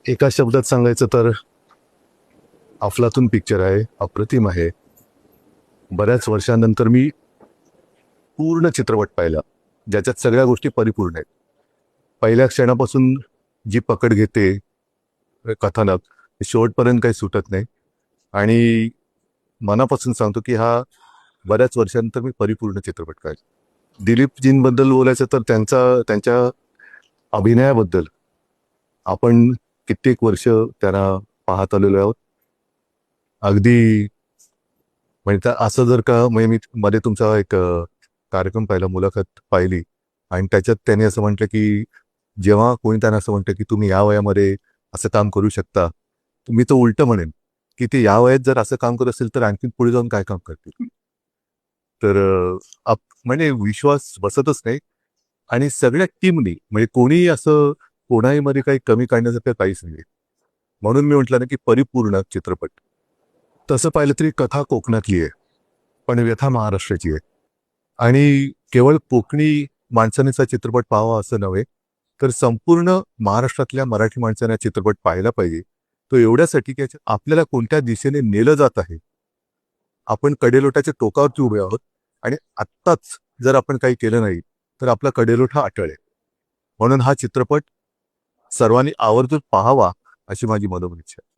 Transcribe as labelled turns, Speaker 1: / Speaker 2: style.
Speaker 1: एका शब्दात सांगायचं तर अफलातून पिक्चर आहे, अप्रतिम आहे. बऱ्याच वर्षांनंतर मी पूर्ण चित्रपट पाहिला, ज्याच्यात सगळ्या गोष्टी परिपूर्ण आहेत. पहिल्या क्षणापासून जी पकड घेते कथानक, शेवटपर्यंत काही सुटत नाही. आणि मनापासून सांगतो की हा बऱ्याच वर्षांनंतर मी परिपूर्ण चित्रपट पाहिला. दिलीपजींबद्दल बोलायचं तर त्यांच्या अभिनयाबद्दल आपण कित्येक वर्ष त्यांना पाहत आलेलो आहोत. अगदी म्हणजे असं जर का म्हणजे मी मध्ये तुमचा एक कार्यक्रम पाहिला, मुलाखत पाहिली, आणि त्याच्यात त्यांनी असं म्हटलं की जेव्हा कोणी त्यांना असं म्हणतं की तुम्ही या वयामध्ये असं काम करू शकता, मी तर उलटं म्हणेन की ते या वयात जर असं काम करत असेल तर आणखी पुढे जाऊन काय काम करतील. तर म्हणजे विश्वास बसतच नाही. आणि सगळ्या टीमनी म्हणजे कोणीही असं कोणाही मध्ये काही कमी काढण्यासारखं काहीच नाही. म्हणून मी म्हटलं ना की परिपूर्ण चित्रपट. तसं पाहिलं तरी कथा कोकणातली आहे, पण व्यथा महाराष्ट्राची आहे. आणि केवळ कोकणी माणसानेचा चित्रपट पाहावा असं नव्हे, तर संपूर्ण महाराष्ट्रातल्या मराठी माणसाने चित्रपट पाहायला पाहिजे. तो एवढ्यासाठी की आपल्याला कोणत्या दिशेने नेलं जात आहे. आपण कडेलोटाच्या टोकावरती उभे आहोत आणि आत्ताच जर आपण काही केलं नाही तर आपला कडेलोट हा अटळ आहे. म्हणून हा चित्रपट सर्वांनी आवर्जून पाहावा अशी माझी मनोमन इच्छा आहे.